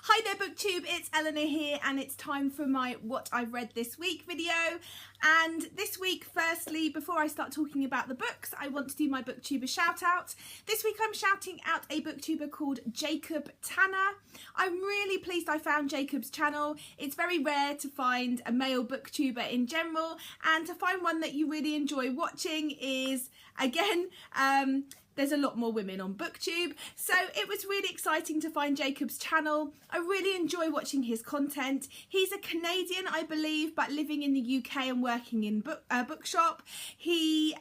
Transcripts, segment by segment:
Hi there Booktube, it's Eleanor here and it's time for my What I've Read This Week video. And this week, firstly, before I start talking about the books, I want to do my Booktuber shout out. This week I'm shouting out a booktuber called Jacob Tanner. I'm really pleased I found Jacob's channel. It's very rare to find a male booktuber in general, and to find one that you really enjoy watching is, again, there's a lot more women on Booktube, so it was really exciting to find Jacob's channel. I really enjoy watching his content. He's a Canadian, I believe, but living in the UK and working in bookshop. He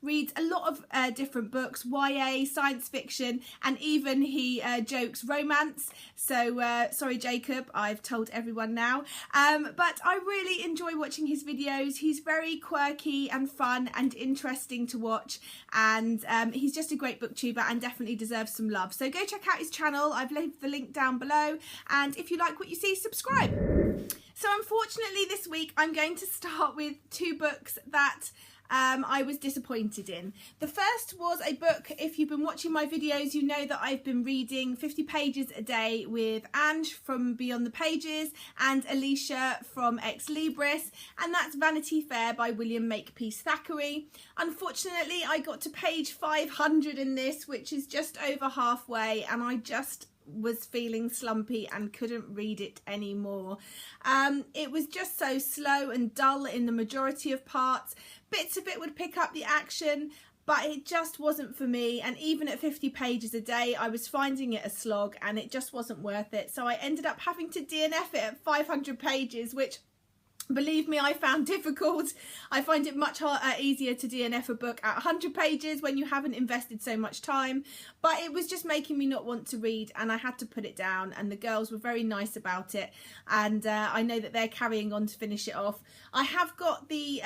reads a lot of different books, YA, science fiction, and even he jokes romance. So sorry Jacob, I've told everyone now. But I really enjoy watching his videos. He's very quirky and fun and interesting to watch, and he's just a great booktuber and definitely deserves some love. So go check out his channel. I've left the link down below, and if you like what you see, subscribe. So unfortunately this week I'm going to start with two books that I was disappointed in. The first was a book, if you've been watching my videos, you know that I've been reading 50 pages a day with Ange from Beyond the Pages and Alicia from Ex Libris, and that's Vanity Fair by William Makepeace Thackeray. Unfortunately, I got to page 500 in this, which is just over halfway, and I just was feeling slumpy and couldn't read it anymore. It was just so slow and dull in the majority of parts. Bits of it would pick up the action, but it just wasn't for me, and even at 50 pages a day I was finding it a slog and it just wasn't worth it. So I ended up having to DNF it at 500 pages, which, believe me, I found difficult. I find it much easier to DNF a book at 100 pages when you haven't invested so much time, but it was just making me not want to read, and I had to put it down, and the girls were very nice about it, and I know that they're carrying on to finish it off. I have got the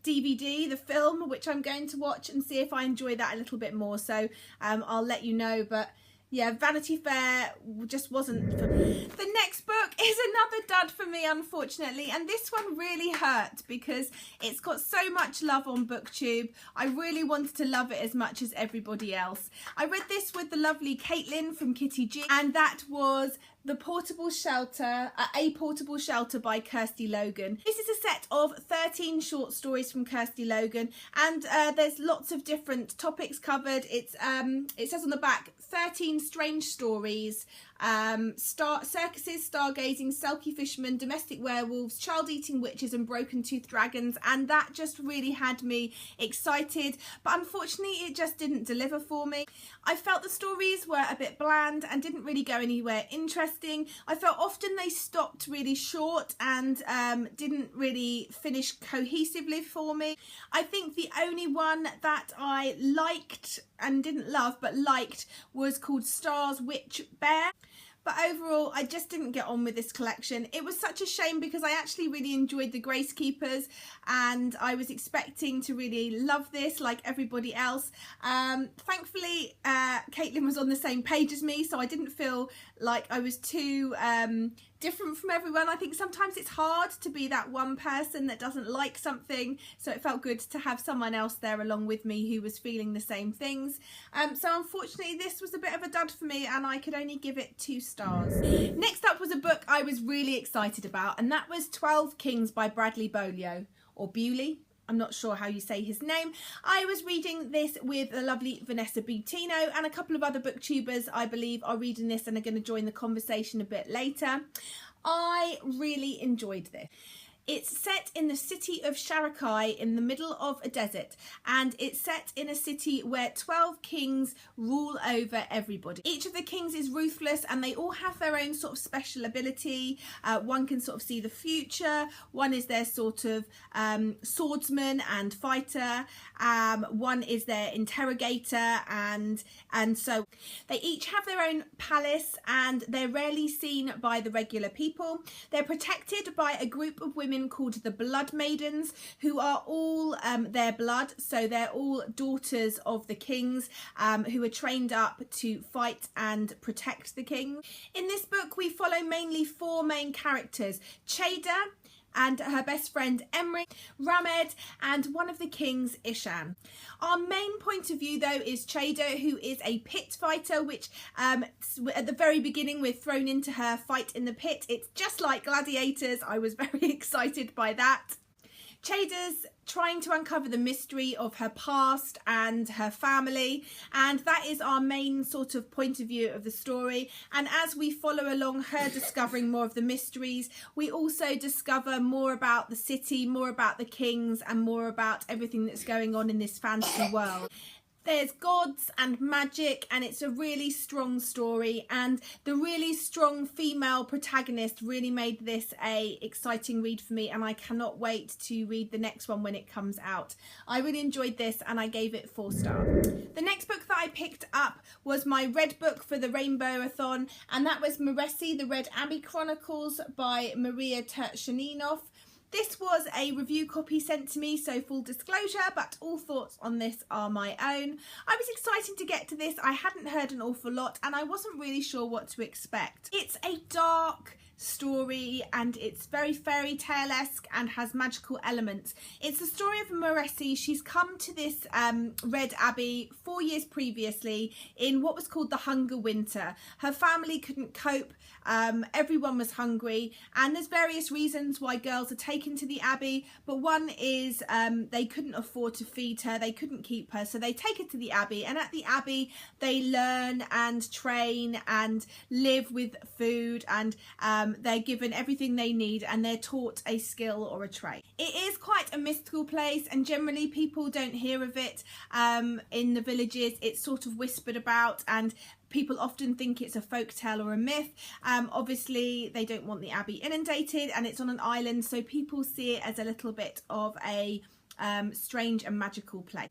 DVD, the film, which I'm going to watch and see if I enjoy that a little bit more, so I'll let you know. But yeah, Vanity Fair just wasn't for me. The next book is another dud for me, unfortunately, and this one really hurt because it's got so much love on Booktube. I really wanted to love it as much as everybody else. I read this with the lovely Caitlin from Kitty G, and that was A Portable Shelter by Kirsty Logan. This is a set of 13 short stories from Kirsty Logan, and there's lots of different topics covered. It says on the back, 13 strange stories, circuses, stargazing, selkie fishermen, domestic werewolves, child-eating witches and broken-toothed dragons, and that just really had me excited, but unfortunately it just didn't deliver for me. I felt the stories were a bit bland and didn't really go anywhere interesting. I felt often they stopped really short and didn't really finish cohesively for me. I think the only one that I liked and didn't love but liked was called Stars Witch Bear. But overall, I just didn't get on with this collection. It was such a shame because I actually really enjoyed The Gracekeepers, and I was expecting to really love this like everybody else. Thankfully, Caitlin was on the same page as me, so I didn't feel like I was too different from everyone. I think sometimes it's hard to be that one person that doesn't like something, so it felt good to have someone else there along with me who was feeling the same things. So unfortunately this was a bit of a dud for me, and I could only give it 2 stars. Next up was a book I was really excited about, and that was 12 Kings by Bradley Beaulieu, or Bewley. I'm not sure how you say his name. I was reading this with the lovely Vanessa Butino, and a couple of other booktubers I believe are reading this and are going to join the conversation a bit later. I really enjoyed this. It's set in the city of Sharakai in the middle of a desert, and it's set in a city where 12 kings rule over everybody. Each of the kings is ruthless, and they all have their own sort of special ability. One can sort of see the future, one is their sort of swordsman and fighter, one is their interrogator, and so they each have their own palace, and they're rarely seen by the regular people. They're protected by a group of women called the Blood Maidens, who are all their blood, so they're all daughters of the kings, who are trained up to fight and protect the king. In this book we follow mainly 4 main characters: Cheda, and her best friend Emry, Ramed, and one of the kings, Ishan. Our main point of view though is Cheda, who is a pit fighter, which at the very beginning we're thrown into her fight in the pit. It's just like Gladiators. I was very excited by that. Cheda's trying to uncover the mystery of her past and her family, and that is our main sort of point of view of the story. And as we follow along her discovering more of the mysteries, we also discover more about the city, more about the kings, and more about everything that's going on in this fantasy world. There's gods and magic, and it's a really strong story, and the really strong female protagonist really made this a exciting read for me, and I cannot wait to read the next one when it comes out. I really enjoyed this and I gave it 4 stars. The next book that I picked up was my red book for the Rainbow-a-thon, and that was Maresi, The Red Abbey Chronicles by Maria Turchaninov. This was a review copy sent to me, so full disclosure, but all thoughts on this are my own. I was excited to get to this. I hadn't heard an awful lot and I wasn't really sure what to expect. It's a dark story and it's very fairy tale-esque and has magical elements. It's the story of Maresi. She's come to this Red Abbey 4 years previously in what was called the Hunger Winter. Her family couldn't cope, everyone was hungry, and there's various reasons why girls are taken to the Abbey, but one is they couldn't afford to feed her, they couldn't keep her, so they take her to the Abbey, and at the Abbey they learn and train and live with food, and they're given everything they need and they're taught a skill or a trade. It is quite a mystical place and generally people don't hear of it in the villages. It's sort of whispered about and people often think it's a folk tale or a myth. Obviously they don't want the Abbey inundated and it's on an island, so people see it as a little bit of a strange and magical place.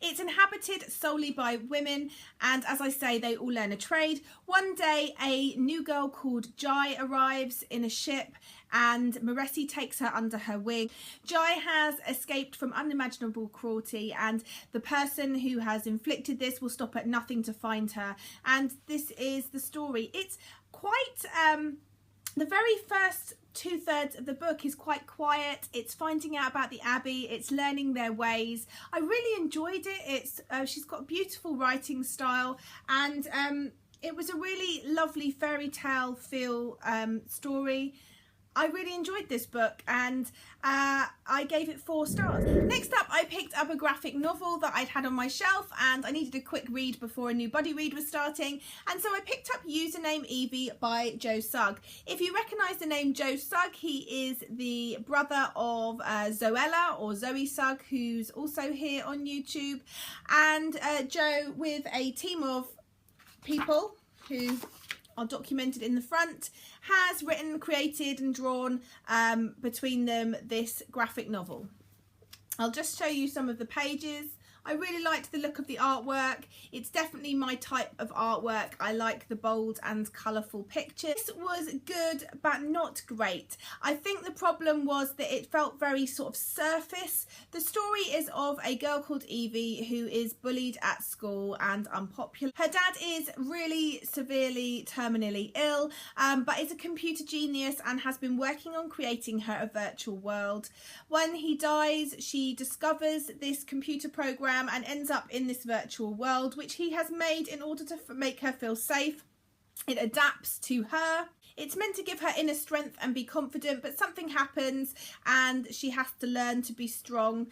It's inhabited solely by women, and as I say, they all learn a trade. One day a new girl called Jai arrives in a ship and Maresi takes her under her wing. Jai has escaped from unimaginable cruelty and the person who has inflicted this will stop at nothing to find her, and this is the story. It's quite the very first 2/3 of the book is quite quiet. It's finding out about the Abbey, it's learning their ways. I really enjoyed it. It's she's got a beautiful writing style, and it was a really lovely fairy tale feel story. I really enjoyed this book and I gave it 4 stars. Next up, I picked up a graphic novel that I'd had on my shelf and I needed a quick read before a new buddy read was starting, and so I picked up Username Evie by Joe Sugg. If you recognise the name Joe Sugg, he is the brother of Zoella or Zoe Sugg, who's also here on YouTube, and Joe, with a team of people who are documented in the front, has written, created and drawn between them this graphic novel. I'll just show you some of the pages. I really liked the look of the artwork. It's definitely my type of artwork. I like the bold and colourful pictures. This was good but not great. I think the problem was that it felt very sort of surface. The story is of a girl called Evie who is bullied at school and unpopular. Her dad is really severely terminally ill, but is a computer genius and has been working on creating her a virtual world. When he dies, she discovers this computer program and ends up in this virtual world which he has made in order to make her feel safe. It adapts to her. It's meant to give her inner strength and be confident, but something happens and she has to learn to be strong.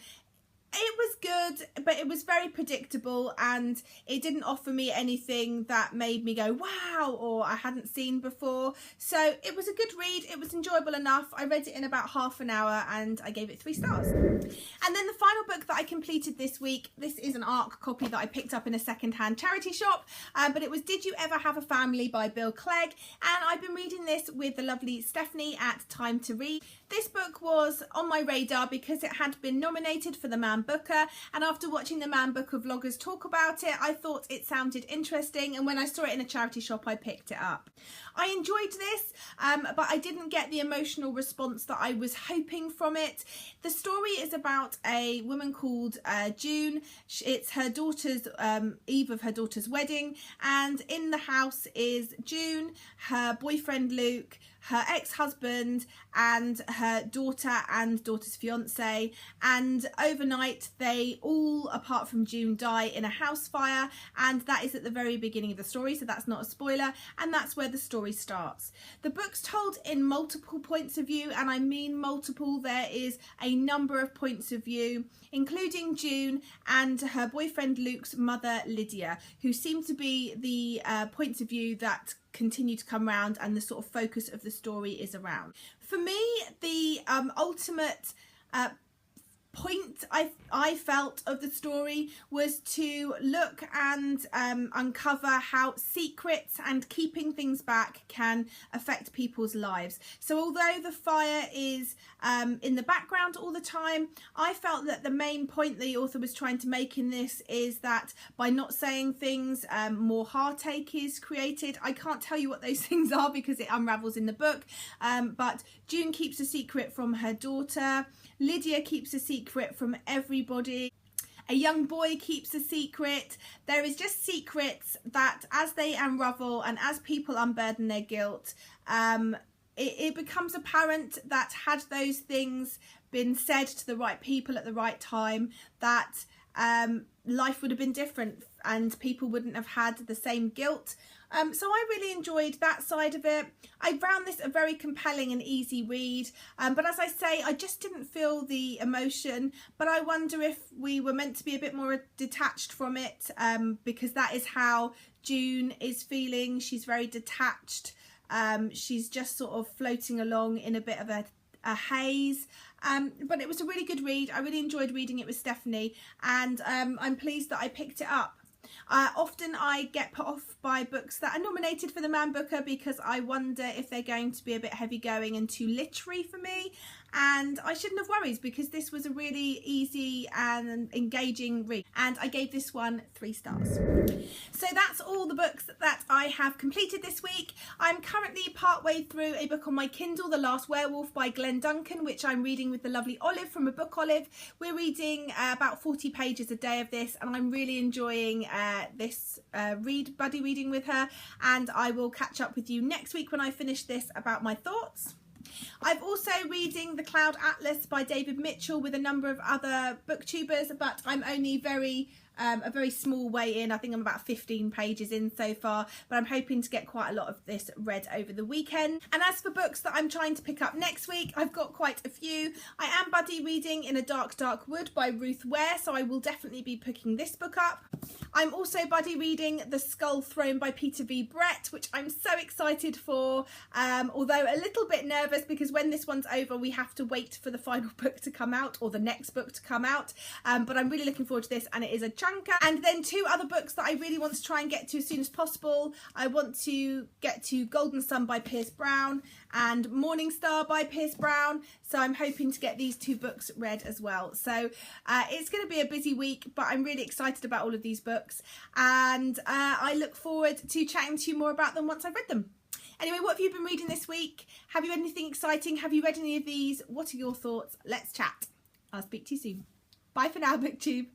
It was good, but it was very predictable and it didn't offer me anything that made me go wow or I hadn't seen before. So it was a good read, it was enjoyable enough. I read it in about half an hour and I gave it 3 stars. And then the final book that I completed this week, this is an ARC copy that I picked up in a second-hand charity shop, but it was Did You Ever Have a Family by Bill Clegg, and I've been reading this with the lovely Stephanie at Time to Read. This book was on my radar because it had been nominated for the Man Booker, and after watching the Man Booker vloggers talk about it, I thought it sounded interesting, and when I saw it in a charity shop I picked it up. I enjoyed this, but I didn't get the emotional response that I was hoping from it. The story is about a woman called June. It's her daughter's eve of her daughter's wedding, and in the house is June, her boyfriend Luke, her ex-husband and her daughter and daughter's fiance, and overnight they all, apart from June, die in a house fire, and that is at the very beginning of the story, so that's not a spoiler, and that's where the story starts. The book's told in multiple points of view, and I mean multiple. There is a number of points of view, including June and her boyfriend Luke's mother Lydia, who seem to be the points of view that continue to come around and the sort of focus of the story is around. For me, the ultimate point I felt of the story was to look and uncover how secrets and keeping things back can affect people's lives. So although the fire is in the background all the time, I felt that the main point the author was trying to make in this is that by not saying things, more heartache is created. I can't tell you what those things are because it unravels in the book, but June keeps a secret from her daughter, Lydia keeps a secret from everybody, a young boy keeps a secret. There is just secrets that as they unravel and as people unburden their guilt, it becomes apparent that had those things been said to the right people at the right time, that life would have been different and people wouldn't have had the same guilt. So I really enjoyed that side of it. I found this a very compelling and easy read, but as I say, I just didn't feel the emotion, but I wonder if we were meant to be a bit more detached from it, because that is how June is feeling. She's very detached. She's just sort of floating along in a bit of a haze, but it was a really good read. I really enjoyed reading it with Stephanie, and I'm pleased that I picked it up. Often I get put off by books that are nominated for the Man Booker because I wonder if they're going to be a bit heavy going and too literary for me, and I shouldn't have worries because this was a really easy and engaging read, and I gave this one 3 stars. So that's all the books that I have completed this week. I'm currently partway through a book on my Kindle, The Last Werewolf by Glenn Duncan, which I'm reading with the lovely Olive from A Book Olive. We're reading about 40 pages a day of this, and I'm really enjoying this buddy reading with her, and I will catch up with you next week when I finish this about my thoughts. I'm also reading The Cloud Atlas by David Mitchell with a number of other booktubers, but I'm only a very small way in. I think I'm about 15 pages in so far, but I'm hoping to get quite a lot of this read over the weekend. And as for books that I'm trying to pick up next week, I've got quite a few. I am buddy reading In a Dark, Dark Wood by Ruth Ware, so I will definitely be picking this book up. I'm also buddy reading The Skull Throne by Peter V. Brett, which I'm so excited for, although a little bit nervous because when this one's over we have to wait for the final book to come out, or the next book to come out, but I'm really looking forward to this, and it is a chunker. And then 2 other books that I really want to try and get to as soon as possible. I want to get to Golden Sun by Pierce Brown and Morning Star by Pierce Brown, so I'm hoping to get these 2 books read as well. So it's going to be a busy week, but I'm really excited about all of these books, and I look forward to chatting to you more about them once I've read them. Anyway, what have you been reading this week? Have you read anything exciting? Have you read any of these? What are your thoughts? Let's chat. I'll speak to you soon. Bye for now, BookTube.